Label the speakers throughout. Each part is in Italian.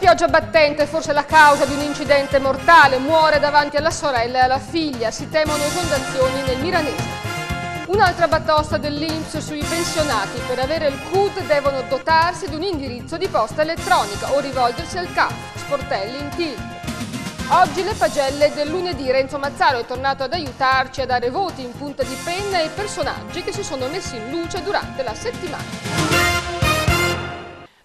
Speaker 1: pioggia battente è forse la causa di un incidente mortale, muore davanti alla sorella e alla figlia, si temono esondazioni nel Milanese. Un'altra batosta dell'INPS sui pensionati: per avere il CUD devono dotarsi di un indirizzo di posta elettronica o rivolgersi al CAF, sportelli in tilt. Oggi le pagelle del lunedì. Renzo Mazzaro è tornato ad aiutarci a dare voti in punta di penna ai personaggi che si sono messi in luce durante la settimana.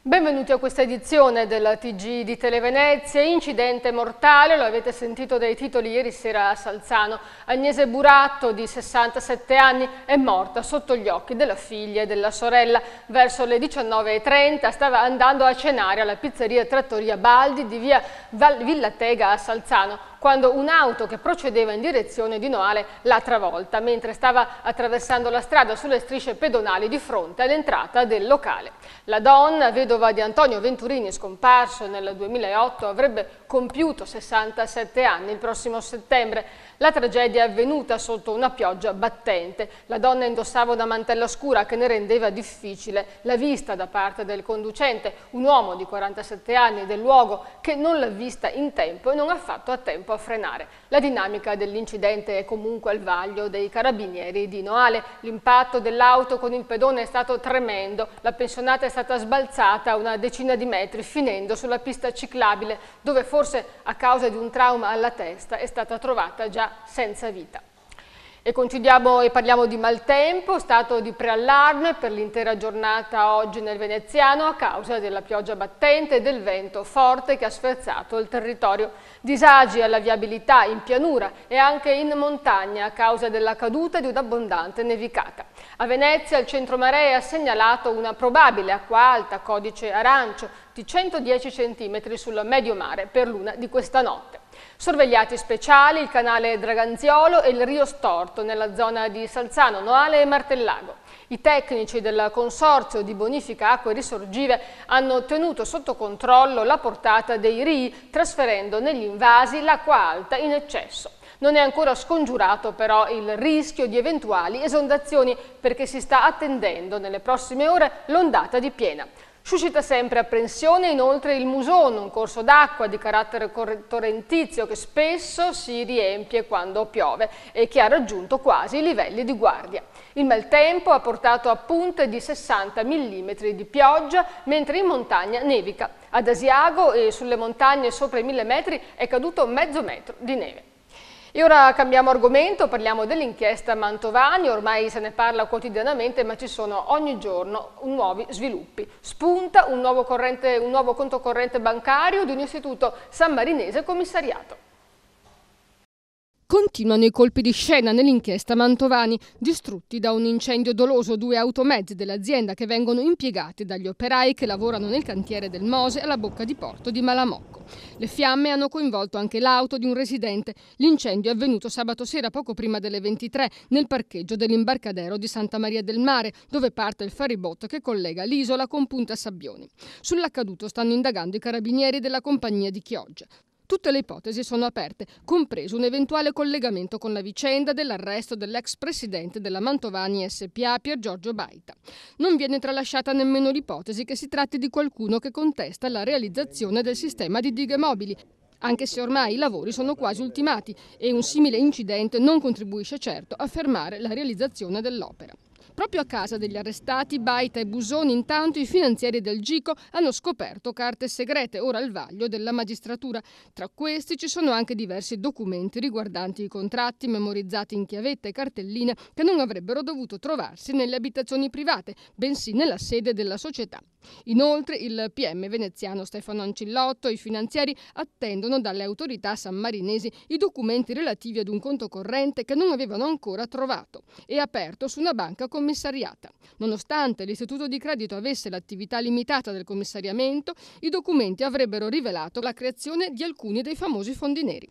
Speaker 1: Benvenuti a questa edizione della TG di Televenezia. Incidente mortale, lo avete sentito dai titoli ieri sera a Salzano. Agnese Buratto, di 67 anni, è morta sotto gli occhi della figlia e della sorella. Verso le 19:30 stava andando a cenare alla pizzeria Trattoria Baldi di via Villatega a Salzano, quando un'auto che procedeva in direzione di Noale l'ha travolta mentre stava attraversando la strada sulle strisce pedonali di fronte all'entrata del locale. La donna, vedova di Antonio Venturini, scomparso nel 2008, avrebbe compiuto 67 anni il prossimo settembre. La tragedia è avvenuta sotto una pioggia battente. La donna indossava una mantella scura che ne rendeva difficile la vista da parte del conducente, un uomo di 47 anni del luogo che non l'ha vista in tempo e non ha fatto a tempo a frenare. La dinamica dell'incidente è comunque al vaglio dei carabinieri di Noale. L'impatto dell'auto con il pedone è stato tremendo. La pensionata è stata sbalzata a una decina di metri, finendo sulla pista ciclabile, dove forse a causa di un trauma alla testa è stata trovata già senza vita. E continuiamo e parliamo di maltempo, stato di preallarme per l'intera giornata oggi nel veneziano a causa della pioggia battente e del vento forte che ha sferzato il territorio. Disagi alla viabilità in pianura e anche in montagna a causa della caduta di un'abbondante nevicata. A Venezia il centro maree ha segnalato una probabile acqua alta, codice arancio, di 110 cm sul medio mare per l'una di questa notte. Sorvegliati speciali il canale Draganziolo e il Rio Storto nella zona di Salzano, Noale e Martellago. I tecnici del Consorzio di Bonifica Acque Risorgive hanno tenuto sotto controllo la portata dei rii, trasferendo negli invasi l'acqua alta in eccesso. Non è ancora scongiurato però il rischio di eventuali esondazioni, perché si sta attendendo nelle prossime ore l'ondata di piena. Suscita sempre apprensione inoltre il Musone, un corso d'acqua di carattere torrentizio che spesso si riempie quando piove e che ha raggiunto quasi i livelli di guardia. Il maltempo ha portato a punte di 60 mm di pioggia, mentre in montagna nevica. Ad Asiago e sulle montagne sopra i 1000 metri è caduto mezzo metro di neve. E ora cambiamo argomento, parliamo dell'inchiesta Mantovani. Ormai se ne parla quotidianamente, ma ci sono ogni giorno nuovi sviluppi. Spunta un nuovo conto corrente bancario di un istituto sammarinese commissariato. Continuano i colpi di scena nell'inchiesta Mantovani, distrutti da un incendio doloso 2 automezzi dell'azienda che vengono impiegati dagli operai che lavorano nel cantiere del Mose alla bocca di porto di Malamocco. Le fiamme hanno coinvolto anche l'auto di un residente. L'incendio è avvenuto sabato sera poco prima delle 23 nel parcheggio dell'imbarcadero di Santa Maria del Mare, dove parte il ferryboat che collega l'isola con Punta Sabbioni. Sull'accaduto stanno indagando i carabinieri della compagnia di Chioggia. Tutte le ipotesi sono aperte, compreso un eventuale collegamento con la vicenda dell'arresto dell'ex presidente della Mantovani SPA Pier Giorgio Baita. Non viene tralasciata nemmeno l'ipotesi che si tratti di qualcuno che contesta la realizzazione del sistema di dighe mobili, anche se ormai i lavori sono quasi ultimati e un simile incidente non contribuisce certo a fermare la realizzazione dell'opera. Proprio a casa degli arrestati Baita e Busoni, intanto, i finanzieri del Gico hanno scoperto carte segrete, ora al vaglio della magistratura. Tra questi ci sono anche diversi documenti riguardanti i contratti memorizzati in chiavette e cartelline che non avrebbero dovuto trovarsi nelle abitazioni private, bensì nella sede della società. Inoltre il PM veneziano Stefano Ancillotto e i finanzieri attendono dalle autorità sammarinesi i documenti relativi ad un conto corrente che non avevano ancora trovato e aperto su una banca commissariata. Nonostante l'istituto di credito avesse l'attività limitata del commissariamento, i documenti avrebbero rivelato la creazione di alcuni dei famosi fondi neri.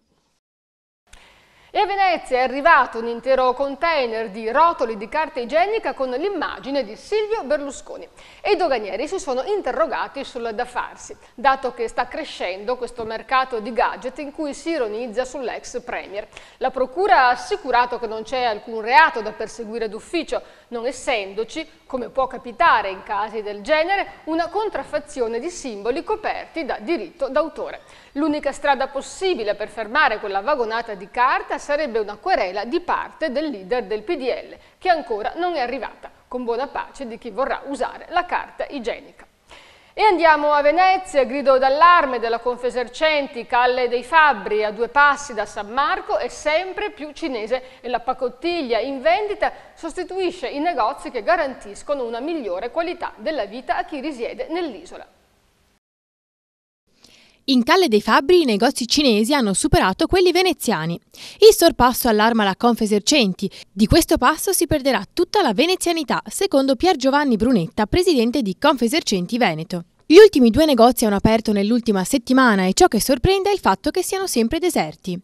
Speaker 1: E a Venezia è arrivato un intero container di rotoli di carta igienica con l'immagine di Silvio Berlusconi. E i doganieri si sono interrogati sul da farsi, dato che sta crescendo questo mercato di gadget in cui si ironizza sull'ex premier. La procura ha assicurato che non c'è alcun reato da perseguire d'ufficio, non essendoci, come può capitare in casi del genere, una contraffazione di simboli coperti da diritto d'autore. L'unica strada possibile per fermare quella vagonata di carta sarebbe una querela di parte del leader del PDL, che ancora non è arrivata, con buona pace di chi vorrà usare la carta igienica. E andiamo a Venezia, grido d'allarme della Confesercenti, Calle dei Fabbri, a 2 passi da San Marco, è sempre più cinese e la pacottiglia in vendita sostituisce i negozi che garantiscono una migliore qualità della vita a chi risiede nell'isola.
Speaker 2: In Calle dei Fabbri i negozi cinesi hanno superato quelli veneziani. Il sorpasso allarma la Confesercenti. Di questo passo si perderà tutta la venezianità, secondo Pier Giovanni Brunetta, presidente di Confesercenti Veneto. Gli ultimi 2 negozi hanno aperto nell'ultima settimana e ciò che sorprende è il fatto che siano sempre deserti.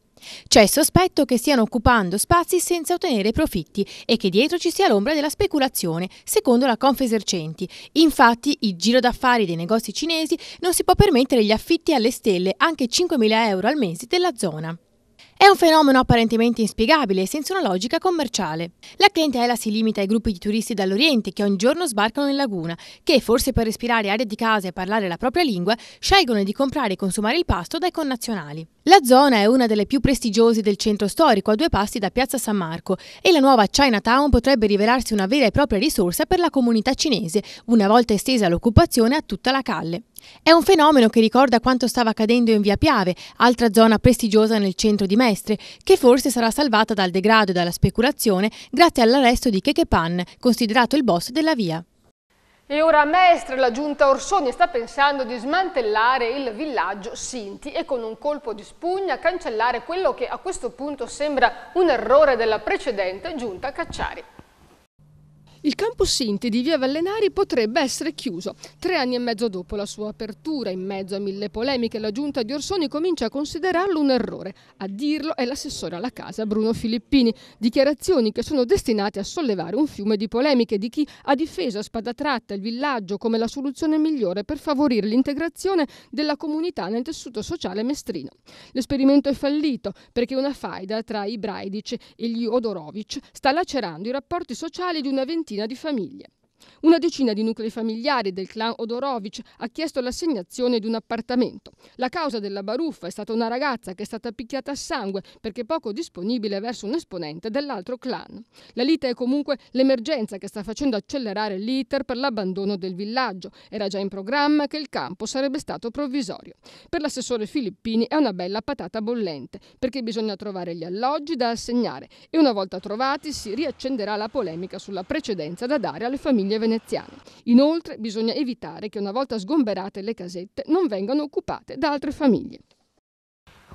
Speaker 2: C'è il sospetto che stiano occupando spazi senza ottenere profitti e che dietro ci sia l'ombra della speculazione, secondo la Confesercenti. Infatti, il giro d'affari dei negozi cinesi non si può permettere gli affitti alle stelle, anche 5.000 euro al mese della zona. È un fenomeno apparentemente inspiegabile e senza una logica commerciale. La clientela si limita ai gruppi di turisti dall'Oriente che ogni giorno sbarcano in laguna, che forse per respirare aria di casa e parlare la propria lingua scelgono di comprare e consumare il pasto dai connazionali. La zona è una delle più prestigiose del centro storico, a 2 passi da Piazza San Marco, e la nuova Chinatown potrebbe rivelarsi una vera e propria risorsa per la comunità cinese, una volta estesa l'occupazione a tutta la Calle. È un fenomeno che ricorda quanto stava accadendo in Via Piave, altra zona prestigiosa nel centro di Mestre, che forse sarà salvata dal degrado e dalla speculazione grazie all'arresto di Cheche Pan, considerato il boss della via.
Speaker 1: E ora a Mestre la giunta Orsoni sta pensando di smantellare il villaggio Sinti e con un colpo di spugna cancellare quello che a questo punto sembra un errore della precedente giunta Cacciari.
Speaker 3: Il campo Sinti di Via Vallenari potrebbe essere chiuso. 3 anni e mezzo dopo la sua apertura, in mezzo a 1000 polemiche, la giunta di Orsoni comincia a considerarlo un errore. A dirlo è l'assessore alla casa Bruno Filippini. Dichiarazioni che sono destinate a sollevare un fiume di polemiche di chi ha difeso a spada tratta il villaggio come la soluzione migliore per favorire l'integrazione della comunità nel tessuto sociale mestrino. L'esperimento è fallito perché una faida tra i Braidic e gli Odorovic sta lacerando i rapporti sociali di una ventina di famiglie. Una decina di nuclei familiari del clan Odorovic ha chiesto l'assegnazione di un appartamento. La causa della baruffa è stata una ragazza che è stata picchiata a sangue perché poco disponibile verso un esponente dell'altro clan. La lite è comunque l'emergenza che sta facendo accelerare l'iter per l'abbandono del villaggio. Era già in programma che il campo sarebbe stato provvisorio. Per l'assessore Filippini è una bella patata bollente perché bisogna trovare gli alloggi da assegnare e una volta trovati si riaccenderà la polemica sulla precedenza da dare alle famiglie veneziane. Inoltre bisogna evitare che una volta sgomberate le casette non vengano occupate da altre famiglie.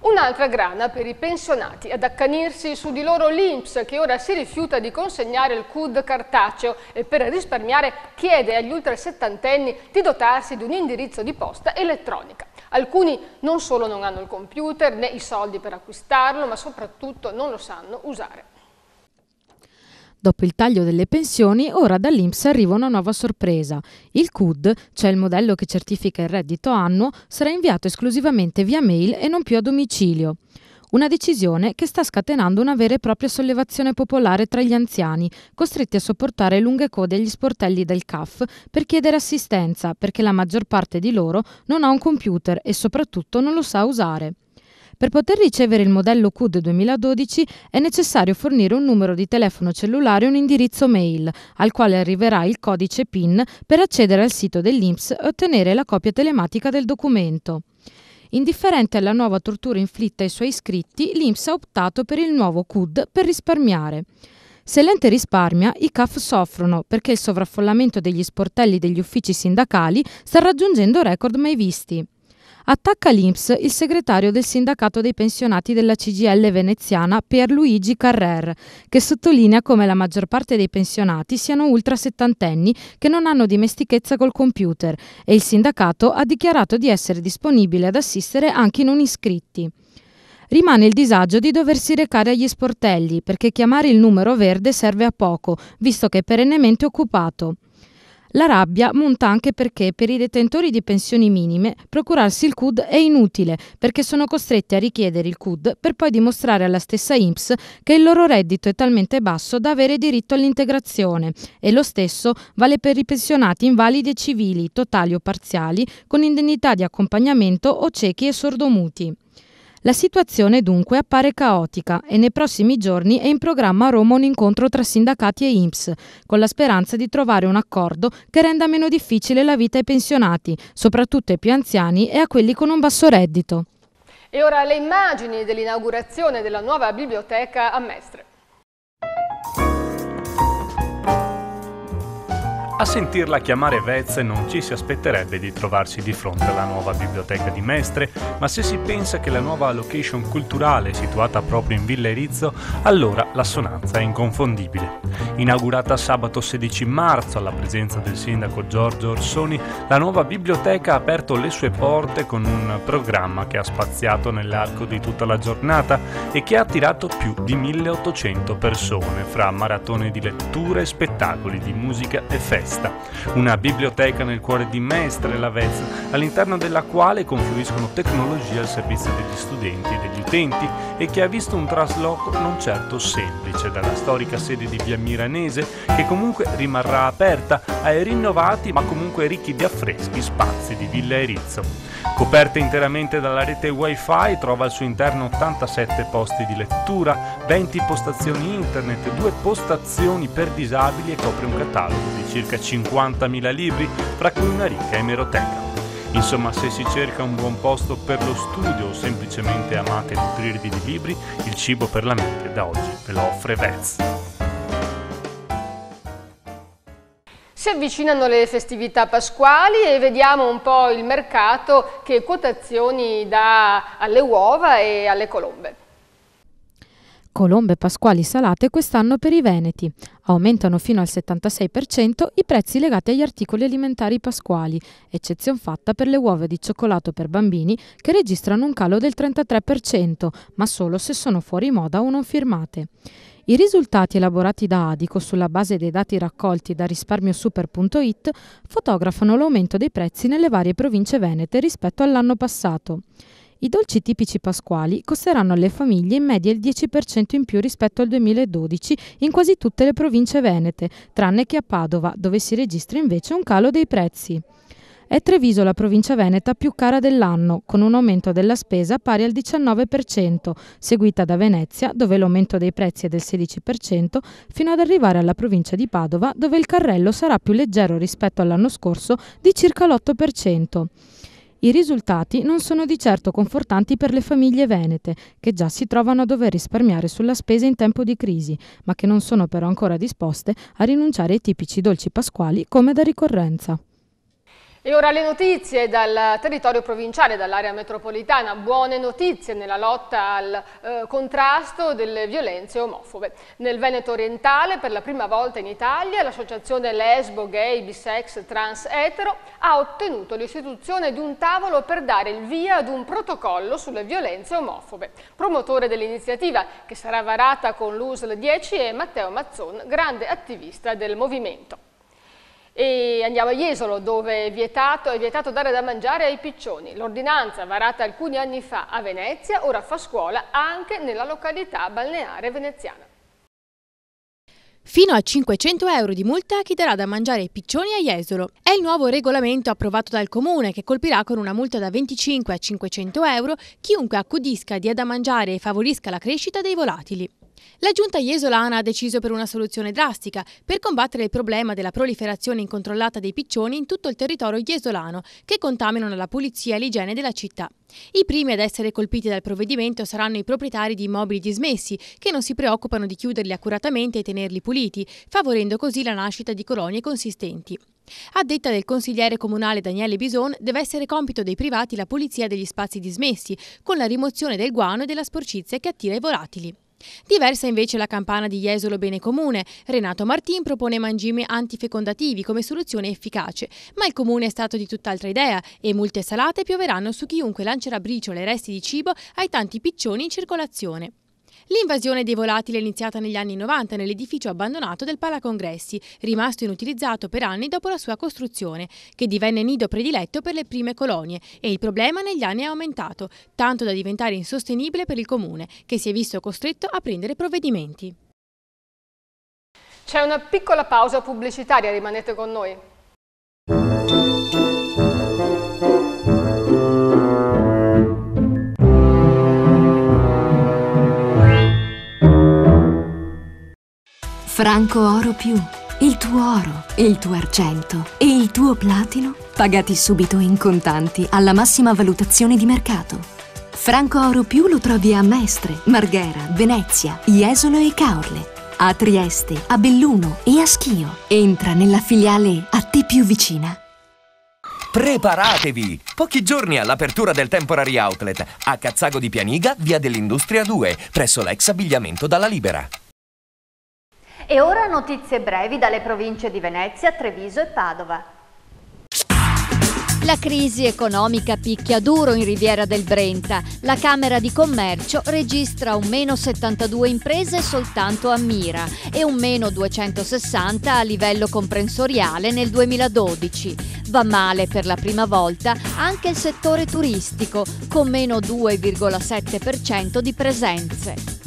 Speaker 1: Un'altra grana per i pensionati, ad accanirsi su di loro l'INPS che ora si rifiuta di consegnare il CUD cartaceo e per risparmiare chiede agli ultrasettantenni di dotarsi di un indirizzo di posta elettronica. Alcuni non solo non hanno il computer né i soldi per acquistarlo, ma soprattutto non lo sanno usare.
Speaker 4: Dopo il taglio delle pensioni, ora dall'INPS arriva una nuova sorpresa. Il CUD, cioè il modello che certifica il reddito annuo, sarà inviato esclusivamente via mail e non più a domicilio. Una decisione che sta scatenando una vera e propria sollevazione popolare tra gli anziani, costretti a sopportare lunghe code agli sportelli del CAF per chiedere assistenza, perché la maggior parte di loro non ha un computer e soprattutto non lo sa usare. Per poter ricevere il modello CUD 2012 è necessario fornire un numero di telefono cellulare e un indirizzo mail, al quale arriverà il codice PIN per accedere al sito dell'INPS e ottenere la copia telematica del documento. Indifferente alla nuova tortura inflitta ai suoi iscritti, l'INPS ha optato per il nuovo CUD per risparmiare. Se l'ente risparmia, i CAF soffrono perché il sovraffollamento degli sportelli degli uffici sindacali sta raggiungendo record mai visti. Attacca l'INPS il segretario del sindacato dei pensionati della CGIL veneziana Pierluigi Carrer, che sottolinea come la maggior parte dei pensionati siano ultrasettantenni che non hanno dimestichezza col computer e il sindacato ha dichiarato di essere disponibile ad assistere anche i non iscritti. Rimane il disagio di doversi recare agli sportelli perché chiamare il numero verde serve a poco, visto che è perennemente occupato. La rabbia monta anche perché per i detentori di pensioni minime procurarsi il CUD è inutile, perché sono costretti a richiedere il CUD per poi dimostrare alla stessa INPS che il loro reddito è talmente basso da avere diritto all'integrazione, e lo stesso vale per i pensionati invalidi e civili, totali o parziali, con indennità di accompagnamento o ciechi e sordomuti. La situazione dunque appare caotica e nei prossimi giorni è in programma a Roma un incontro tra sindacati e INPS, con la speranza di trovare un accordo che renda meno difficile la vita ai pensionati, soprattutto ai più anziani e a quelli con un basso reddito.
Speaker 1: E ora le immagini dell'inaugurazione della nuova biblioteca a Mestre.
Speaker 5: A sentirla chiamare Vez non ci si aspetterebbe di trovarsi di fronte alla nuova biblioteca di Mestre, ma se si pensa che la nuova location culturale è situata proprio in Villa Erizzo, allora l'assonanza è inconfondibile. Inaugurata sabato 16 marzo alla presenza del sindaco Giorgio Orsoni, la nuova biblioteca ha aperto le sue porte con un programma che ha spaziato nell'arco di tutta la giornata e che ha attirato più di 1800 persone, fra maratone di letture, spettacoli di musica e feste. Una biblioteca nel cuore di Mestre, la Vez, all'interno della quale confluiscono tecnologie al servizio degli studenti e degli utenti e che ha visto un trasloco non certo semplice dalla storica sede di Via Miranese, che comunque rimarrà aperta, ai rinnovati ma comunque ricchi di affreschi spazi di Villa Erizzo. Coperta interamente dalla rete Wi-Fi, trova al suo interno 87 posti di lettura, 20 postazioni internet, 2 postazioni per disabili e copre un catalogo di circa 50.000 libri, fra cui una ricca emeroteca. Insomma, se si cerca un buon posto per lo studio o semplicemente amate nutrirvi di libri, il cibo per la mente da oggi ve lo offre Vez.
Speaker 1: Si avvicinano le festività pasquali e vediamo un po' il mercato che quotazioni dà alle uova e alle colombe.
Speaker 4: Colombe pasquali salate quest'anno per i veneti. Aumentano fino al 76% i prezzi legati agli articoli alimentari pasquali, eccezion fatta per le uova di cioccolato per bambini che registrano un calo del 33%, ma solo se sono fuori moda o non firmate. I risultati elaborati da Adico sulla base dei dati raccolti da risparmiosuper.it fotografano l'aumento dei prezzi nelle varie province venete rispetto all'anno passato. I dolci tipici pasquali costeranno alle famiglie in media il 10% in più rispetto al 2012 in quasi tutte le province venete, tranne che a Padova, dove si registra invece un calo dei prezzi. È Treviso la provincia veneta più cara dell'anno, con un aumento della spesa pari al 19%, seguita da Venezia, dove l'aumento dei prezzi è del 16%, fino ad arrivare alla provincia di Padova, dove il carrello sarà più leggero rispetto all'anno scorso di circa l'8%. I risultati non sono di certo confortanti per le famiglie venete, che già si trovano a dover risparmiare sulla spesa in tempo di crisi, ma che non sono però ancora disposte a rinunciare ai tipici dolci pasquali come da ricorrenza.
Speaker 1: E ora le notizie dal territorio provinciale, dall'area metropolitana. Buone notizie nella lotta al contrasto delle violenze omofobe. Nel Veneto orientale, per la prima volta in Italia, l'associazione lesbo, gay, bisex, trans, etero ha ottenuto l'istituzione di un tavolo per dare il via ad un protocollo sulle violenze omofobe. Promotore dell'iniziativa, che sarà varata con l'USL 10, è Matteo Mazzon, grande attivista del movimento. E andiamo a Jesolo, dove è vietato dare da mangiare ai piccioni. L'ordinanza, varata alcuni anni fa a Venezia, ora fa scuola anche nella località balneare veneziana.
Speaker 2: Fino a 500 euro di multa a chi darà da mangiare ai piccioni a Jesolo. È il nuovo regolamento approvato dal Comune che colpirà con una multa da 25 a 500 euro chiunque accudisca, dia da mangiare e favorisca la crescita dei volatili. La giunta jesolana ha deciso per una soluzione drastica per combattere il problema della proliferazione incontrollata dei piccioni in tutto il territorio jesolano, che contaminano la pulizia e l'igiene della città. I primi ad essere colpiti dal provvedimento saranno i proprietari di immobili dismessi, che non si preoccupano di chiuderli accuratamente e tenerli puliti, favorendo così la nascita di colonie consistenti. A detta del consigliere comunale Daniele Bison, deve essere compito dei privati la pulizia degli spazi dismessi, con la rimozione del guano e della sporcizia che attira i volatili. Diversa invece la campana di Jesolo Bene Comune. Renato Martin propone mangimi antifecondativi come soluzione efficace, ma il comune è stato di tutt'altra idea e multe salate pioveranno su chiunque lancerà briciole e resti di cibo ai tanti piccioni in circolazione. L'invasione dei volatili è iniziata negli anni 90 nell'edificio abbandonato del Palacongressi, rimasto inutilizzato per anni dopo la sua costruzione, che divenne nido prediletto per le prime colonie, e il problema negli anni è aumentato, tanto da diventare insostenibile per il comune, che si è visto costretto a prendere provvedimenti.
Speaker 1: C'è una piccola pausa pubblicitaria, rimanete con noi.
Speaker 6: Franco Oro Più, il tuo oro, il tuo argento e il tuo platino pagati subito in contanti alla massima valutazione di mercato. Franco Oro Più lo trovi a Mestre, Marghera, Venezia, Jesolo e Caorle, a Trieste, a Belluno e a Schio. Entra nella filiale a te più vicina.
Speaker 7: Preparatevi! Pochi giorni all'apertura del Temporary Outlet a Cazzago di Pianiga, via dell'Industria 2, presso l'ex abbigliamento Dalla Libera.
Speaker 8: E ora notizie brevi dalle province di Venezia, Treviso e Padova.
Speaker 9: La crisi economica picchia duro in Riviera del Brenta. La Camera di Commercio registra un meno 72 imprese soltanto a Mira e un meno 260 a livello comprensoriale nel 2012. Va male per la prima volta anche il settore turistico, con meno 2,7% di presenze.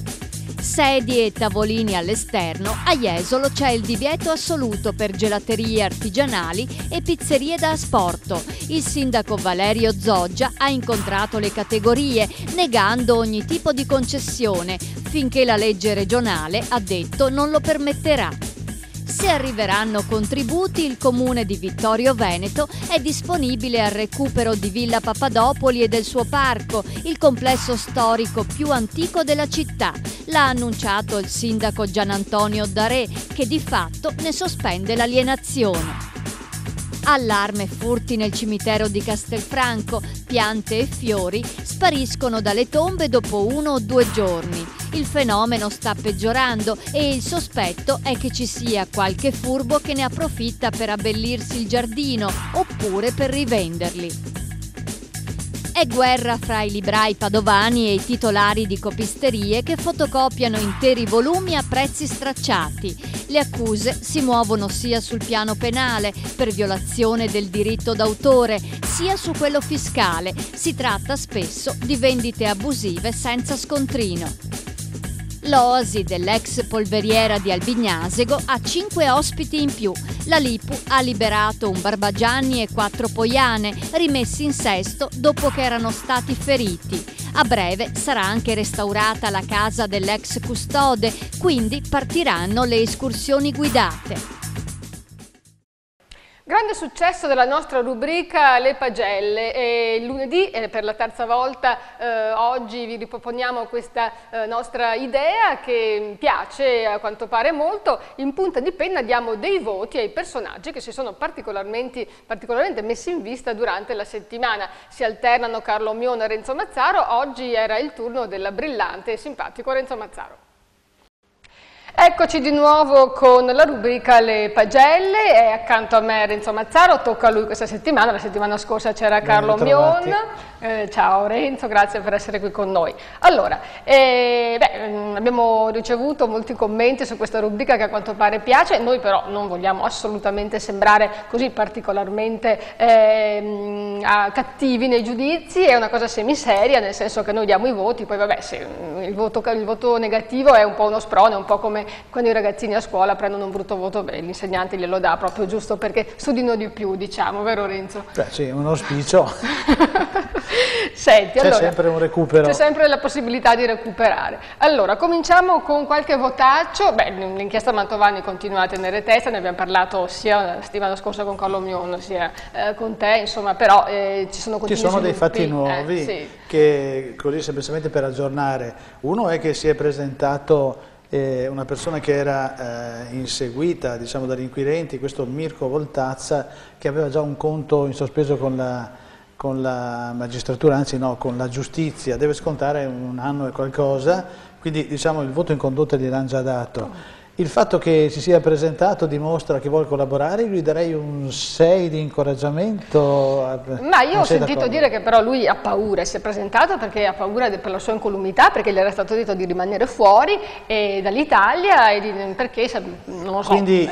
Speaker 9: Sedie e tavolini all'esterno, a Jesolo c'è il divieto assoluto per gelaterie artigianali e pizzerie da asporto. Il sindaco Valerio Zoggia ha incontrato le categorie, negando ogni tipo di concessione, finché la legge regionale, ha detto, non lo permetterà. Se arriveranno contributi, il comune di Vittorio Veneto è disponibile al recupero di Villa Papadopoli e del suo parco, il complesso storico più antico della città. L'ha annunciato il sindaco Gianantonio Daré, che di fatto ne sospende l'alienazione. Allarme furti nel cimitero di Castelfranco, piante e fiori spariscono dalle tombe dopo 1 o 2 giorni. Il fenomeno sta peggiorando e il sospetto è che ci sia qualche furbo che ne approfitta per abbellirsi il giardino oppure per rivenderli. È guerra fra i librai padovani e i titolari di copisterie che fotocopiano interi volumi a prezzi stracciati. Le accuse si muovono sia sul piano penale, per violazione del diritto d'autore, sia su quello fiscale. Si tratta spesso di vendite abusive senza scontrino. L'oasi dell'ex polveriera di Albignasego ha 5 ospiti in più. La Lipu ha liberato un Barbagianni e 4 Poiane, rimessi in sesto dopo che erano stati feriti. A breve sarà anche restaurata la casa dell'ex custode, quindi partiranno le escursioni guidate.
Speaker 1: Grande successo della nostra rubrica Le Pagelle e lunedì, per la terza volta oggi vi riproponiamo questa nostra idea che piace a quanto pare molto. In punta di penna diamo dei voti ai personaggi che si sono particolarmente messi in vista durante la settimana. Si alternano Carlo Mione e Renzo Mazzaro, oggi era il turno della brillante e simpatico Renzo Mazzaro. Eccoci di nuovo con la rubrica Le Pagelle, è accanto a me Renzo Mazzaro, tocca a lui questa settimana, la settimana scorsa c'era Carlo Mione. Ciao Renzo, grazie per essere qui con noi. Allora, abbiamo ricevuto molti commenti su questa rubrica che a quanto pare piace, noi però non vogliamo assolutamente sembrare così particolarmente cattivi nei giudizi, è una cosa semiseria, nel senso che noi diamo i voti, poi vabbè, se il voto negativo è un po' uno sprone, un po' come quando i ragazzini a scuola prendono un brutto voto, l'insegnante glielo dà proprio giusto perché studino di più, diciamo, vero Renzo?
Speaker 10: Beh sì, un auspicio.
Speaker 1: Senti,
Speaker 10: c'è sempre un recupero.
Speaker 1: C'è sempre la possibilità di recuperare. Allora, cominciamo con qualche votaccio. L'inchiesta Mantovani continua a tenere testa, ne abbiamo parlato sia la settimana scorsa con Carlo Mione, sia con te, insomma, però ci sono
Speaker 10: dei fatti nuovi
Speaker 1: sì.
Speaker 10: Che, così semplicemente per aggiornare, uno è che si è presentato una persona che era inseguita, diciamo, dagli inquirenti, questo Mirko Voltazza, che aveva già un conto in sospeso con la magistratura, anzi no, con la giustizia, deve scontare 1 anno e qualcosa, quindi diciamo il voto in condotta gliel'hanno già dato. Il fatto che si sia presentato dimostra che vuole collaborare, io gli darei un 6 di incoraggiamento.
Speaker 1: Ma io ho sentito dire che però lui ha paura, si è presentato perché ha paura per la sua incolumità, perché gli era stato detto di rimanere fuori dall'Italia e perché non lo so.
Speaker 10: Quindi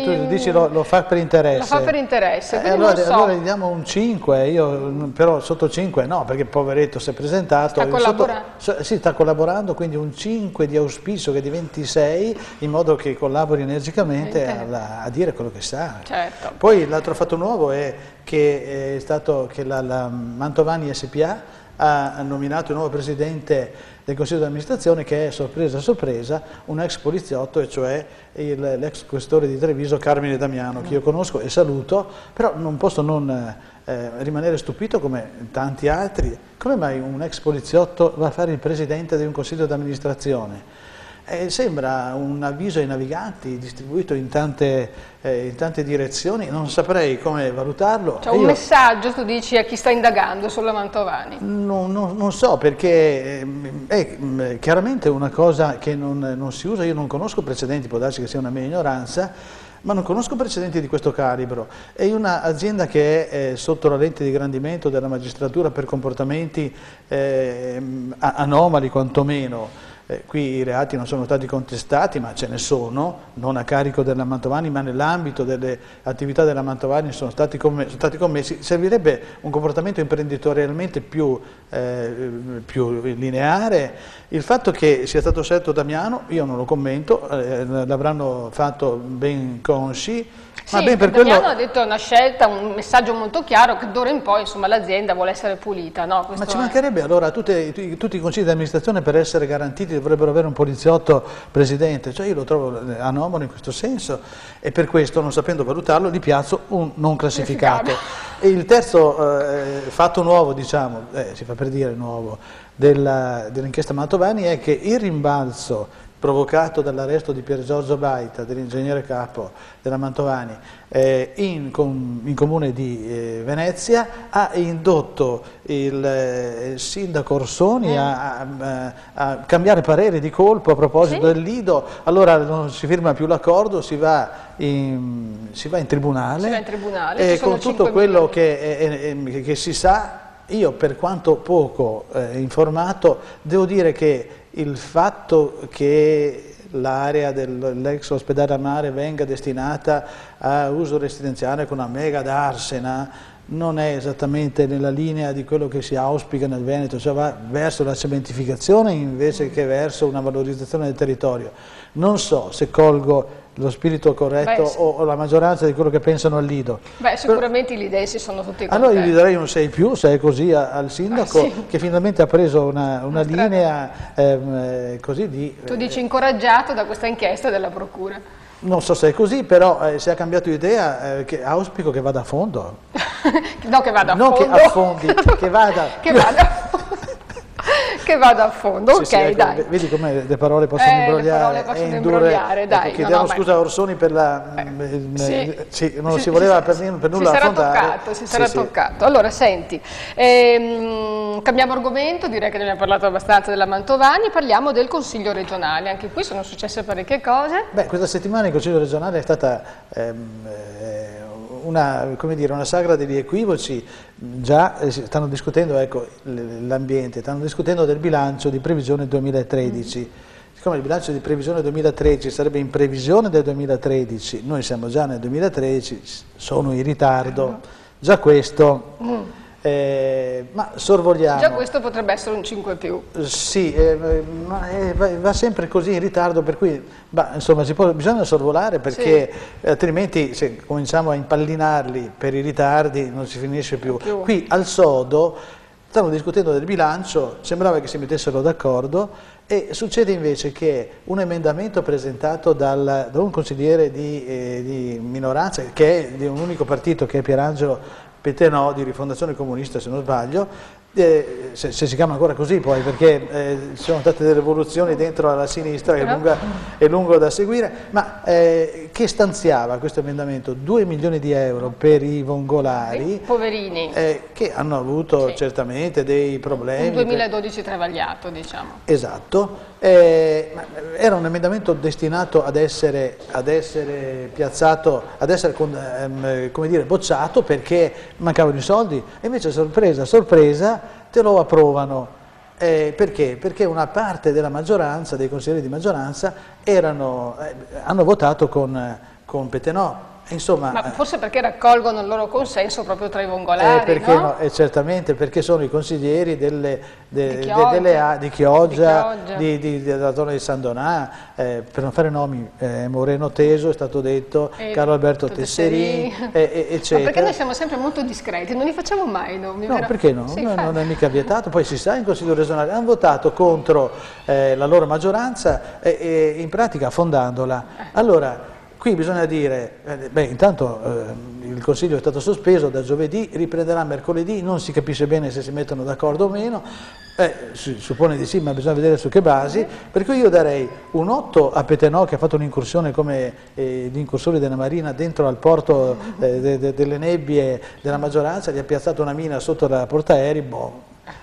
Speaker 10: tu dici lo fa per interesse.
Speaker 1: Lo fa per interesse, quindi
Speaker 10: allora,
Speaker 1: non so.
Speaker 10: allora gli diamo un 5, io però sotto 5 no, perché poveretto si è presentato.
Speaker 1: Sta collaborando.
Speaker 10: Sì, sta collaborando, quindi un 5 di auspicio che diventi 6, in modo che collabori energicamente a dire quello che sa.
Speaker 1: Certo.
Speaker 10: Poi l'altro fatto nuovo è che la Mantovani SPA ha nominato il nuovo presidente del Consiglio di amministrazione, che è, sorpresa sorpresa, un ex poliziotto, e cioè l'ex questore di Treviso Carmine Damiano, che io conosco e saluto, però non posso non rimanere stupito come tanti altri. Come mai un ex poliziotto va a fare il presidente di un consiglio di amministrazione? Sembra un avviso ai naviganti distribuito in tante direzioni, non saprei come valutarlo.
Speaker 1: Cioè un messaggio, tu dici, a chi sta indagando sulla Mantovani?
Speaker 10: Non so, perché è chiaramente una cosa che non si usa. Io non conosco precedenti, può darsi che sia una mia ignoranza, ma non conosco precedenti di questo calibro. È un'azienda che è sotto la lente di ingrandimento della magistratura per comportamenti anomali quantomeno. Qui i reati non sono stati contestati, ma ce ne sono, non a carico della Mantovani, ma nell'ambito delle attività della Mantovani sono stati commessi. Servirebbe un comportamento imprenditorialmente più lineare. Il fatto che sia stato scelto Damiano, io non lo commento, l'avranno fatto ben consci.
Speaker 1: Sì, Damiano ha detto una scelta, un messaggio molto chiaro che d'ora in poi l'azienda vuole essere pulita. No?
Speaker 10: Ma ci mancherebbe, allora tutti i consigli di amministrazione per essere garantiti dovrebbero avere un poliziotto presidente, cioè io lo trovo anomalo in questo senso, e per questo, non sapendo valutarlo, gli piazzo un non classificato. E il terzo fatto nuovo, diciamo, si fa per dire nuovo, dell'inchiesta Mantovani è che il rimbalzo provocato dall'arresto di Pier Giorgio Baita, dell'ingegnere capo della Mantovani, in comune di Venezia, ha indotto il sindaco Orsoni a cambiare parere di colpo a proposito del Lido. Allora non si firma più l'accordo, si va in tribunale, e con tutto quello che si sa. Io, per quanto poco informato, devo dire che il fatto che l'area dell'ex ospedale a mare venga destinata a uso residenziale con una mega darsena non è esattamente nella linea di quello che si auspica nel Veneto, cioè va verso la cementificazione invece che verso una valorizzazione del territorio. Non so se colgo lo spirito corretto o la maggioranza di quello che pensano al Lido.
Speaker 1: Beh, sicuramente i lidensi sono tutti contenti.
Speaker 10: Allora io gli darei un 6+, se è così, al sindaco, che finalmente ha preso una linea così di...
Speaker 1: Tu dici incoraggiato da questa inchiesta della Procura.
Speaker 10: Non so se è così, però se ha cambiato idea, auspico che vada a fondo.
Speaker 1: No, che vada a fondo.
Speaker 10: Non che affondi, che vada...
Speaker 1: che vada a fondo,
Speaker 10: sì, ecco,
Speaker 1: dai.
Speaker 10: Vedi come le parole possono imbrogliare
Speaker 1: dai.
Speaker 10: Ecco, chiediamo scusa a Orsoni per la... non si voleva per nulla affrontare.
Speaker 1: Si sarà toccato. Allora, senti, cambiamo argomento, direi che ne abbiamo parlato abbastanza della Mantovani, parliamo del Consiglio regionale. Anche qui sono successe parecchie cose.
Speaker 10: Beh, questa settimana il Consiglio regionale è stata... una sagra degli equivoci. Già stanno discutendo l'ambiente, stanno discutendo del bilancio di previsione 2013. Siccome il bilancio di previsione 2013 sarebbe in previsione del 2013, noi siamo già nel 2013, sono in ritardo, già questo, ma sorvoliamo.
Speaker 1: Già questo potrebbe essere un 5+.
Speaker 10: Sì, va sempre così in ritardo, per cui insomma bisogna sorvolare, perché altrimenti se cominciamo a impallinarli per i ritardi non si finisce più. Qui al sodo stanno discutendo del bilancio, sembrava che si mettessero d'accordo, e succede invece che un emendamento presentato da un consigliere di minoranza, che è di un unico partito, che è Pierangelo Pettenò, di Rifondazione Comunista se non sbaglio, se si chiama ancora così poi, perché ci sono state delle rivoluzioni dentro alla sinistra che è lungo da seguire, ma che stanziava questo emendamento 2 milioni di euro per i vongolari,
Speaker 1: poverini,
Speaker 10: che hanno avuto certamente dei problemi.
Speaker 1: Un 2012 travagliato, diciamo.
Speaker 10: Esatto, era un emendamento destinato ad essere piazzato, ad essere come dire, bocciato perché mancavano i soldi, e invece sorpresa te lo approvano. Perché? Perché una parte della maggioranza, dei consiglieri di maggioranza, hanno votato con Pettenò. Insomma,
Speaker 1: ma forse perché raccolgono il loro consenso proprio tra i vongolari,
Speaker 10: no? Certamente, perché sono i consiglieri di Chioggia, della zona di San Donà, per non fare nomi, Moreno Teso è stato detto, Carlo Alberto Tesserini, eccetera.
Speaker 1: Ma perché noi siamo sempre molto discreti, non li facciamo mai i nomi?
Speaker 10: No, perché no? Sì, non è mica vietato, poi si sa in Consiglio regionale, hanno votato contro la loro maggioranza, in pratica affondandola. Allora, qui bisogna dire, intanto il Consiglio è stato sospeso da giovedì, riprenderà mercoledì, non si capisce bene se si mettono d'accordo o meno, si suppone di sì, ma bisogna vedere su che basi, per cui io darei un 8 a Pettenò, che ha fatto un'incursione come gli incursori della Marina dentro al porto delle nebbie della maggioranza, gli ha piazzato una mina sotto la portaerei,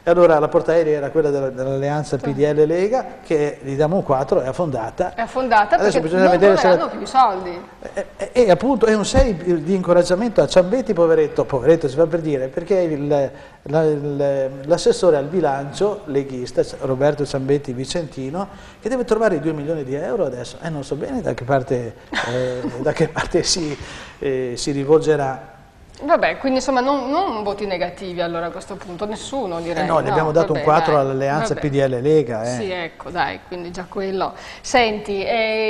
Speaker 10: E allora la portaerei era quella dell'alleanza PDL-Lega, che gli diamo un 4, è affondata.
Speaker 1: È affondata. Adesso
Speaker 10: perché non troveranno
Speaker 1: più i soldi.
Speaker 10: E appunto è un 6 di incoraggiamento a Ciambetti, poveretto si fa per dire, perché l'assessore al bilancio leghista, Roberto Ciambetti Vicentino, che deve trovare i 2 milioni di euro adesso, non so bene da che parte si rivolgerà.
Speaker 1: Vabbè, quindi insomma non voti negativi allora a questo punto, nessuno direi.
Speaker 10: No, gli abbiamo dato un 4 all'alleanza PDL-Lega.
Speaker 1: Sì, ecco, dai, quindi già quello. Senti,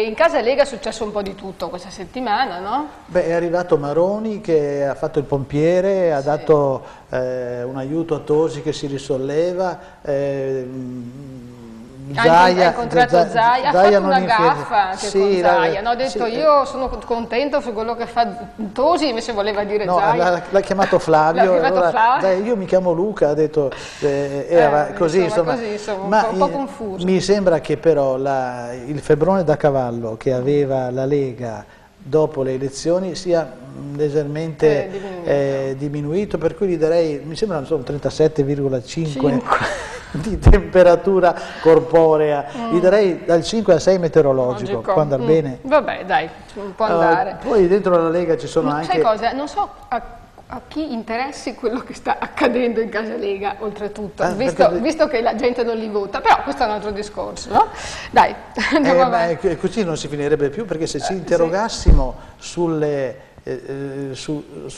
Speaker 1: in casa Lega è successo un po' di tutto questa settimana, no? Beh,
Speaker 10: è arrivato Maroni che ha fatto il pompiere, ha dato un aiuto a Tosi che si risolleva,
Speaker 1: ha incontrato Zaia, ha fatto una gaffa anche con Zaia, ha detto io sono contento su quello che fa Tosi, invece voleva dire Zaia.
Speaker 10: L'ha chiamato Flavio, io mi chiamo Luca, ha detto, era così, insomma,
Speaker 1: un po' confuso.
Speaker 10: Mi sembra che però il febbrone da cavallo che aveva la Lega dopo le elezioni sia leggermente diminuito, per cui gli darei, mi sembra un 37,5 di temperatura corporea, gli darei dal 5 al 6 meteorologico, può andare bene?
Speaker 1: Vabbè, dai, può andare.
Speaker 10: Poi dentro la Lega ci sono anche...
Speaker 1: Sai cosa? Non so a chi interessi quello che sta accadendo in casa Lega, oltretutto, visto che la gente non li vota, però questo è un altro discorso, no? Dai, andiamo avanti.
Speaker 10: Così non si finirebbe più, perché se ci interrogassimo su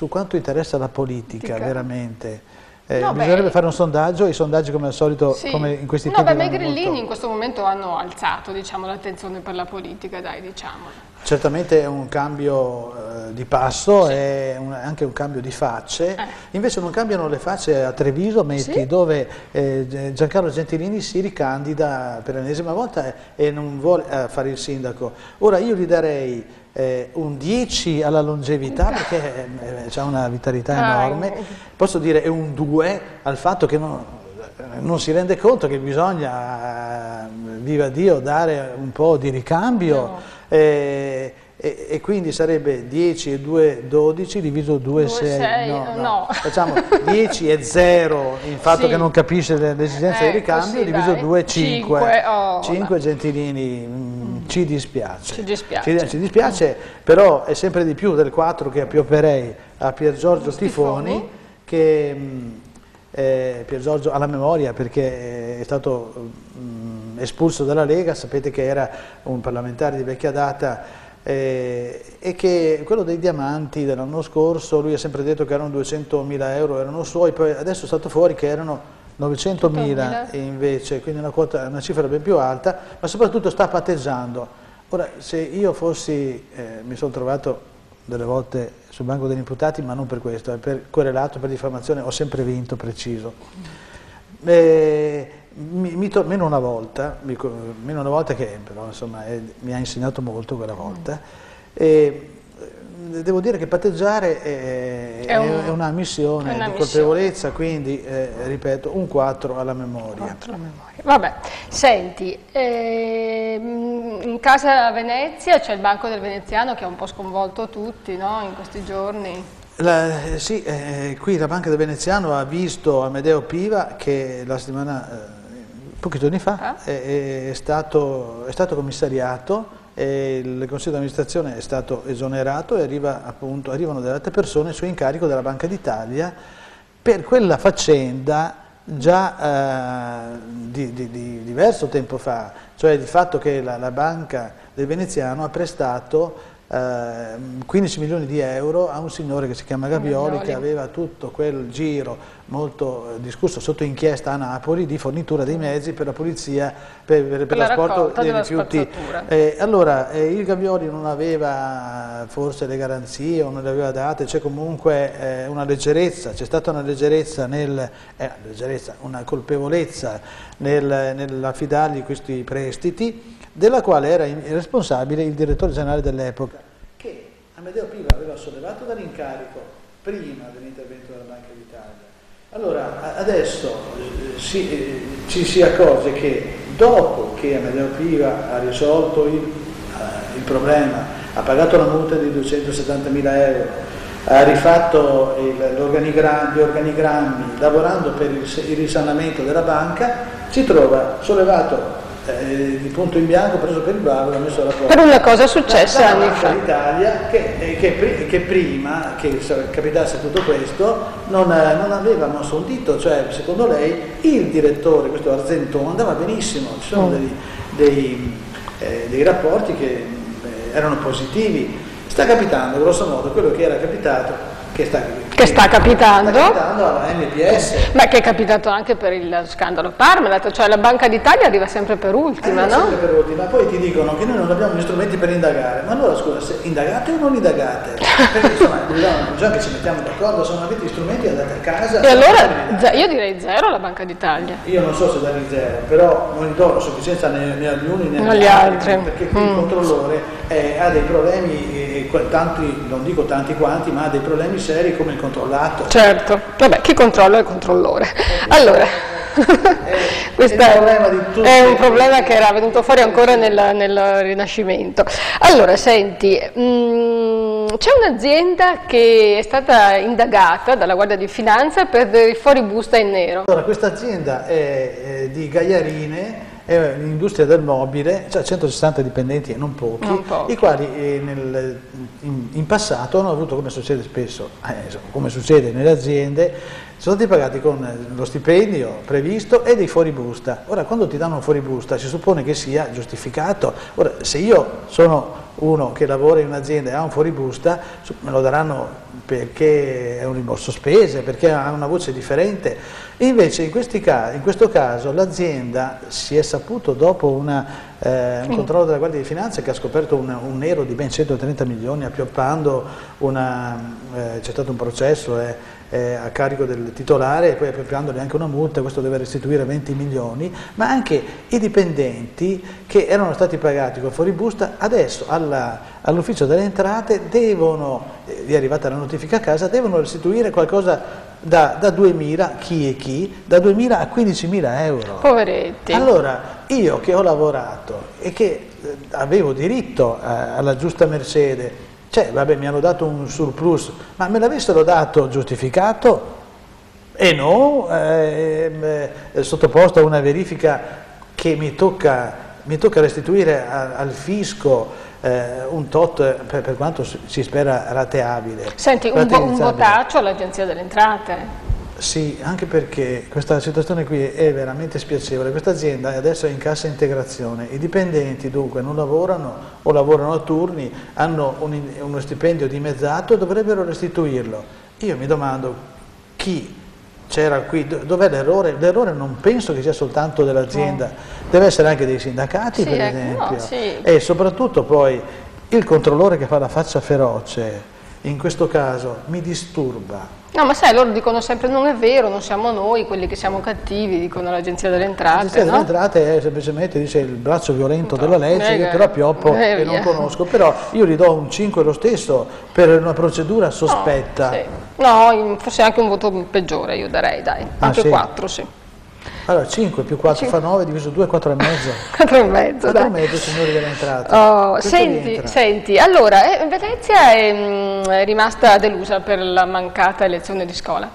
Speaker 10: quanto interessa la politica veramente, bisognerebbe fare un sondaggio, i sondaggi come al solito, come in questi tempi.
Speaker 1: Ma i grillini in questo momento hanno alzato, diciamo, l'attenzione per la politica, dai, diciamolo.
Speaker 10: Certamente è un cambio di passo, è anche un cambio di facce, invece non cambiano le facce a Treviso, dove Giancarlo Gentilini si ricandida per l'ennesima volta e non vuole fare il sindaco. Ora io gli darei un 10 alla longevità, perché ha una vitalità enorme, posso dire un 2 al fatto che non si rende conto che bisogna, viva Dio, dare un po' di ricambio, e quindi sarebbe 10 e 2, 12, diviso 2, 6, no. Facciamo 10 e 0 il fatto che non capisce l'esigenza di ricambio, diviso 2, 5. 5 Gentilini, ci dispiace. Ci dispiace, però è sempre di più del 4 che appioperei a Pier Giorgio Stifoni, che Pier Giorgio alla memoria, perché è stato espulso dalla Lega, sapete che era un parlamentare di vecchia data, e che quello dei diamanti dell'anno scorso, lui ha sempre detto che erano 200.000 euro, erano suoi, poi adesso è stato fuori che erano 900.000 invece, quindi una cifra ben più alta, ma soprattutto sta patteggiando. Ora, se io fossi, mi sono trovato delle volte sul banco degli imputati, ma non per questo, è per querelato, per diffamazione, ho sempre vinto, preciso. Meno una volta che però insomma mi ha insegnato molto quella volta, devo dire che patteggiare è una missione di colpevolezza, quindi ripeto, un 4 alla memoria.
Speaker 1: Vabbè, senti, in casa Venezia c'è il Banco del Veneziano che ha un po' sconvolto tutti, no? In questi giorni.
Speaker 10: Sì, qui la Banca del Veneziano ha visto Amedeo Piva che la settimana, pochi giorni fa, è stato commissariato. Il Consiglio di amministrazione è stato esonerato e arrivano delle altre persone su incarico della Banca d'Italia per quella faccenda già di diverso tempo fa, cioè il fatto che la Banca del Veneziano ha prestato 15 milioni di euro a un signore che si chiama Gavioli, che aveva tutto quel giro molto discusso sotto inchiesta a Napoli di fornitura dei mezzi per la polizia, per trasporto dei rifiuti. Allora il Gavioli non aveva forse le garanzie o non le aveva date, c'è comunque una leggerezza, c'è stata una leggerezza, una colpevolezza nell'affidargli questi prestiti, della quale era responsabile il direttore generale dell'epoca, che Amedeo Piva aveva sollevato dall'incarico prima dell'intervento della Banca d'Italia. Allora adesso ci si accorge che dopo che Amedeo Piva ha risolto il problema, ha pagato la multa di 270.000 euro, ha rifatto gli organigrammi, lavorando per il risanamento della banca, si trova sollevato di punto in bianco, preso per il bavo e messo alla porta.
Speaker 1: Per una cosa successa anni fa.
Speaker 10: L'Italia che prima che capitasse tutto questo non aveva mosso un dito, cioè secondo lei il direttore, questo Argentone, andava benissimo, ci sono dei rapporti che erano positivi. Sta capitando grosso modo quello che era capitato, che sta capitando alla MPS.
Speaker 1: Ma che è capitato anche per il scandalo Parmalat, cioè la Banca d'Italia arriva sempre per ultima, no?
Speaker 10: Sempre per ultima, poi ti dicono che noi non abbiamo gli strumenti per indagare, ma allora scusa, se indagate o non indagate? Perché insomma, bisogna che ci mettiamo d'accordo, se non avete gli strumenti andate a casa.
Speaker 1: E allora io direi 0 alla Banca d'Italia.
Speaker 10: Io non so se dargli 0, però non gli do la sufficienza né agli uni né agli
Speaker 1: altri,
Speaker 10: perché il controllore ha dei problemi, tanti, non dico tanti quanti, ma ha dei problemi seri come il controllato.
Speaker 1: Certo, vabbè, chi controlla è il controllore. Allora, questo è un problema che era venuto fuori ancora nel Rinascimento. Allora, senti, c'è un'azienda che è stata indagata dalla Guardia di Finanza per dei fuoribusta in nero.
Speaker 10: Allora, questa azienda è di Gaiarine, è un'industria del mobile, cioè 160 dipendenti e non pochi, i quali in passato hanno avuto, come succede spesso, come succede nelle aziende, sono stati pagati con lo stipendio previsto e dei fuoribusta. Ora, quando ti danno un fuoribusta si suppone che sia giustificato. Ora, se io sono uno che lavora in un'azienda e ha un fuoribusta, me lo daranno perché è un rimborso spese, perché ha una voce differente. E invece in questo caso l'azienda si è saputo, dopo un controllo della Guardia di Finanza, che ha scoperto un nero di ben 130 milioni, appioppando c'è stato un processo a carico del titolare, e poi appioppandogli anche una multa. Questo deve restituire 20 milioni, ma anche i dipendenti che erano stati pagati con fuoribusta adesso all'ufficio delle entrate devono, è arrivata la notifica a casa, devono restituire qualcosa da 2.000, chi, da 2.000 a 15.000 euro.
Speaker 1: Poveretti.
Speaker 10: Allora, io che ho lavorato e che avevo diritto alla giusta mercede, cioè, vabbè, mi hanno dato un surplus, ma me l'avessero dato giustificato e no, sottoposto a una verifica che mi tocca restituire al fisco un tot, per quanto si spera rateabile.
Speaker 1: Senti, un votaccio all'Agenzia delle Entrate.
Speaker 10: Sì, anche perché questa situazione qui è veramente spiacevole. Questa azienda adesso è in cassa integrazione, i dipendenti dunque non lavorano o lavorano a turni, hanno uno stipendio dimezzato e dovrebbero restituirlo. Io mi domando chi c'era qui, dov'è l'errore? L'errore non penso che sia soltanto dell'azienda, deve essere anche dei sindacati, per esempio, e soprattutto poi il controllore che fa la faccia feroce. in questo caso mi disturba.
Speaker 1: No, ma sai, loro dicono sempre non è vero, non siamo noi quelli che siamo cattivi, dicono l'Agenzia delle Entrate.
Speaker 10: L'Agenzia delle Entrate è semplicemente, dice, il braccio violento della legge, io te la pioppo e non conosco, però io gli do un 5 lo stesso per una procedura sospetta.
Speaker 1: No, forse anche un voto peggiore io darei, dai, anche 4, sì.
Speaker 10: Allora 5 più 4 fa 9, diviso 2, 4 e mezzo.
Speaker 1: 4 e mezzo,
Speaker 10: 4 e mezzo, signori delle Entrate.
Speaker 1: Oh, senti, allora, Venezia è rimasta delusa per la mancata elezione di Scola?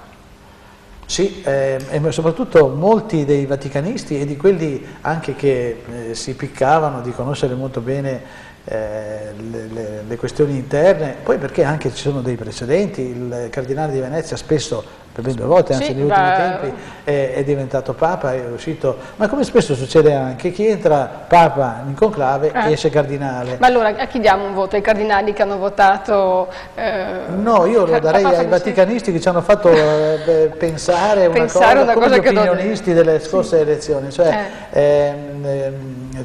Speaker 10: Sì, e soprattutto molti dei vaticanisti e di quelli anche che si piccavano di conoscere molto bene le questioni interne, poi perché anche ci sono dei precedenti, il cardinale di Venezia spesso, per ben 2 volte, anzi negli ultimi tempi, è diventato Papa, è uscito, ma come spesso succede anche, chi entra Papa in conclave esce cardinale.
Speaker 1: Ma allora a chi diamo un voto? Ai cardinali che hanno votato?
Speaker 10: No, io lo darei ai vaticanisti che ci hanno fatto pensare una cosa come gli opinionisti delle scorse elezioni, cioè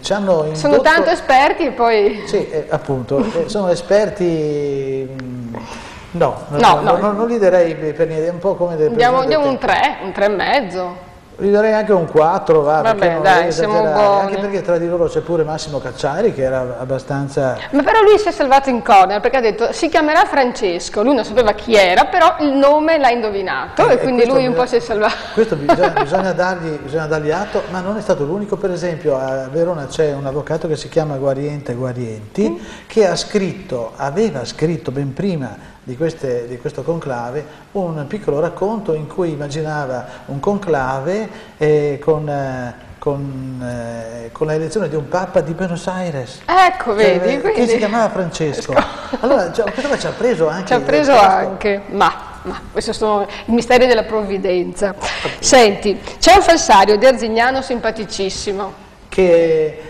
Speaker 10: ci hanno indotto...
Speaker 1: Sono tanto esperti e poi...
Speaker 10: Sì, appunto, sono esperti... No, non li darei per niente, è un po' come...
Speaker 1: Diamo un 3, un 3,5.
Speaker 10: Gli darei anche un 4,
Speaker 1: vabbè, dai, siamo buoni.
Speaker 10: Anche perché tra di loro c'è pure Massimo Cacciari che era abbastanza...
Speaker 1: Ma però lui si è salvato in corner perché ha detto si chiamerà Francesco, lui non sapeva chi era, però il nome l'ha indovinato e quindi lui un po' si è salvato.
Speaker 10: Questo bisogna dargli atto, ma non è stato l'unico. Per esempio a Verona c'è un avvocato che si chiama Guarienti, che aveva scritto ben prima di questo conclave un piccolo racconto in cui immaginava un conclave con la elezione di un Papa di Buenos Aires,
Speaker 1: ecco, vedi,
Speaker 10: che si chiamava Francesco. Allora questo ci ha preso anche.
Speaker 1: Ci ha preso anche, ma questi sono i misteri della provvidenza. Senti, c'è un falsario di Arzignano simpaticissimo
Speaker 10: che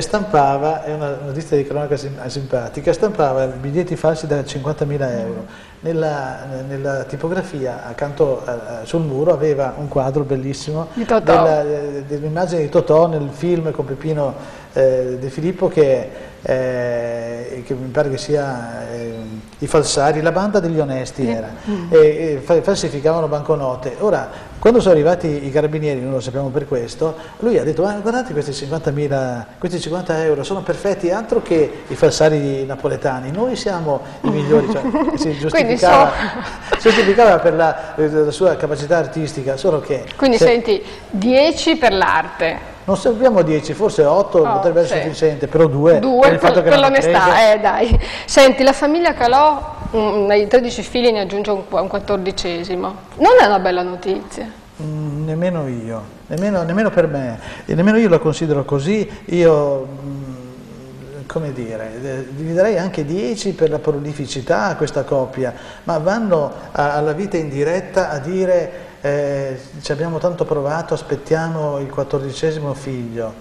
Speaker 10: stampava, è una notizia di cronaca simpatica, stampava biglietti falsi da 50.000 euro. Nella tipografia accanto sul muro aveva un quadro bellissimo dell'immagine di Totò nel film con Peppino De Filippo che mi pare che sia i falsari, la banda degli onesti era, e falsificavano banconote. Ora, quando sono arrivati i carabinieri, noi lo sappiamo per questo, lui ha detto guardate questi 50 euro sono perfetti, altro che i falsari napoletani, noi siamo i migliori, cioè, si giustificava per la sua capacità artistica, solo che...
Speaker 1: Quindi senti, 10 per l'arte.
Speaker 10: Non serviamo 10, forse 8 potrebbe essere sufficiente, però 2
Speaker 1: per l'onestà, dai. Senti, la famiglia Calò nei 13 figli ne aggiunge un 14esimo. Non è una bella notizia?
Speaker 10: Nemmeno io, nemmeno per me, e nemmeno io la considero così. Io, come dire, gli darei anche 10 per la prolificità a questa coppia, ma vanno alla vita in diretta a dire ci abbiamo tanto provato, aspettiamo il 14esimo figlio.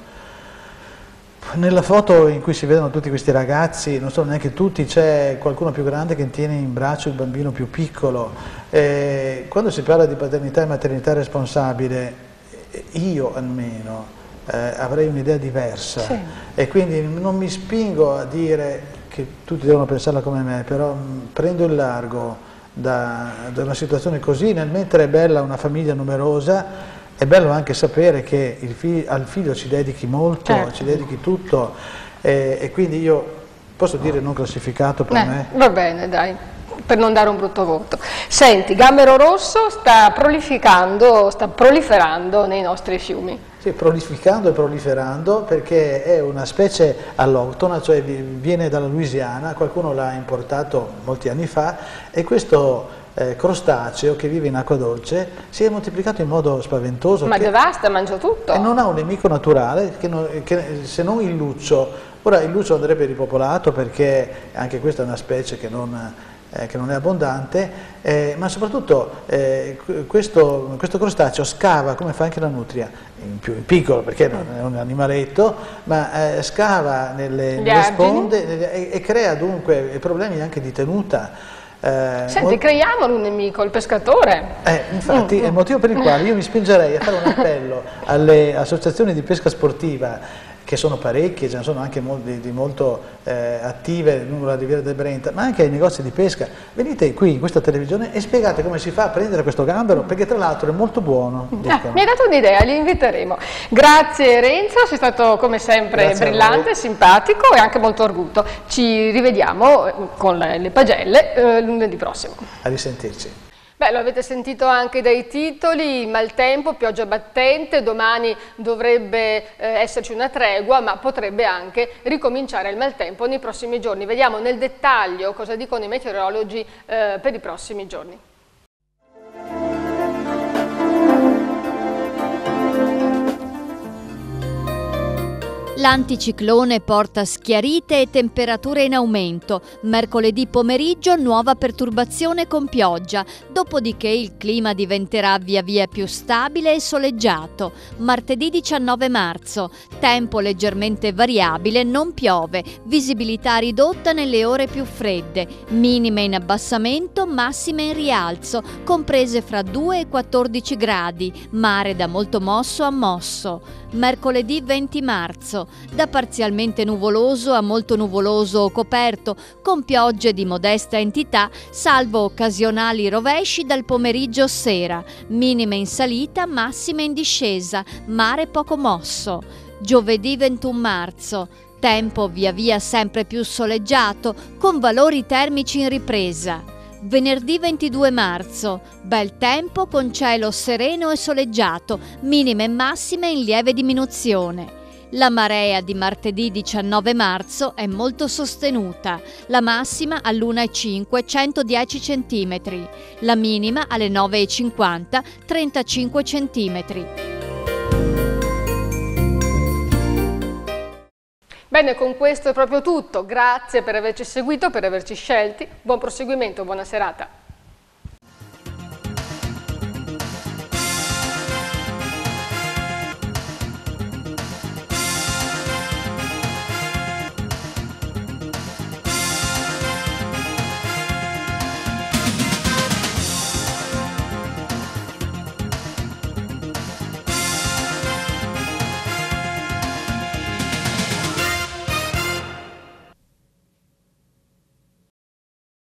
Speaker 10: Nella foto in cui si vedono tutti questi ragazzi, non sono neanche tutti, c'è qualcuno più grande che tiene in braccio il bambino più piccolo. Quando si parla di paternità e maternità responsabile, io almeno avrei un'idea diversa, e quindi non mi spingo a dire che tutti devono pensarla come me, però prendo il largo da una situazione così. Nel mentre è bella una famiglia numerosa, è bello anche sapere che al figlio ci dedichi molto, ci dedichi tutto, e quindi io posso dire non classificato per me.
Speaker 1: Va bene, dai, per non dare un brutto voto. Senti, Gambero rosso sta proliferando nei nostri fiumi.
Speaker 10: Sì, prolificando e proliferando, perché è una specie alloctona, cioè viene dalla Louisiana, qualcuno l'ha importato molti anni fa, e questo crostaceo che vive in acqua dolce si è moltiplicato in modo spaventoso.
Speaker 1: Ma devasta, mangia tutto.
Speaker 10: E non ha un nemico naturale se non il luccio. Ora il luccio andrebbe ripopolato, perché anche questa è una specie che non è abbondante, ma soprattutto questo crostaceo scava, come fa anche la nutria, in piccolo perché non è un animaletto, ma scava nelle sponde e crea dunque problemi anche di tenuta.
Speaker 1: Senti, creiamolo un nemico, il pescatore.
Speaker 10: Infatti è il motivo per il quale io mi spingerei a fare un appello alle associazioni di pesca sportiva che sono parecchie, ce ne sono anche molto attive lungo la riviera del Brenta, ma anche ai negozi di pesca. Venite qui in questa televisione e spiegate come si fa a prendere questo gambero, perché tra l'altro è molto buono.
Speaker 1: Mi hai dato un'idea, li inviteremo. Grazie Renzo, sei stato come sempre brillante, simpatico e anche molto arguto. Ci rivediamo con le pagelle lunedì prossimo.
Speaker 10: A risentirci.
Speaker 1: Beh, lo avete sentito anche dai titoli, maltempo, pioggia battente, domani dovrebbe esserci una tregua, ma potrebbe anche ricominciare il maltempo nei prossimi giorni. Vediamo nel dettaglio cosa dicono i meteorologi per i prossimi giorni.
Speaker 9: L'anticiclone porta schiarite e temperature in aumento. Mercoledì pomeriggio nuova perturbazione con pioggia, dopodiché il clima diventerà via via più stabile e soleggiato. Martedì 19 marzo, tempo leggermente variabile, non piove, visibilità ridotta nelle ore più fredde, minime in abbassamento, massime in rialzo, comprese fra 2 e 14 gradi, mare da molto mosso a mosso. Mercoledì 20 marzo, da parzialmente nuvoloso a molto nuvoloso o coperto, con piogge di modesta entità, salvo occasionali rovesci dal pomeriggio sera, minime in salita, massime in discesa, mare poco mosso. Giovedì 21 marzo, tempo via via sempre più soleggiato, con valori termici in ripresa. Venerdì 22 marzo, bel tempo con cielo sereno e soleggiato, minime e massime in lieve diminuzione. La marea di martedì 19 marzo è molto sostenuta, la massima all'1,5 110 cm, la minima alle 9,50 35 cm.
Speaker 1: Bene, con questo è proprio tutto. Grazie per averci seguito, per averci scelti. Buon proseguimento, buona serata.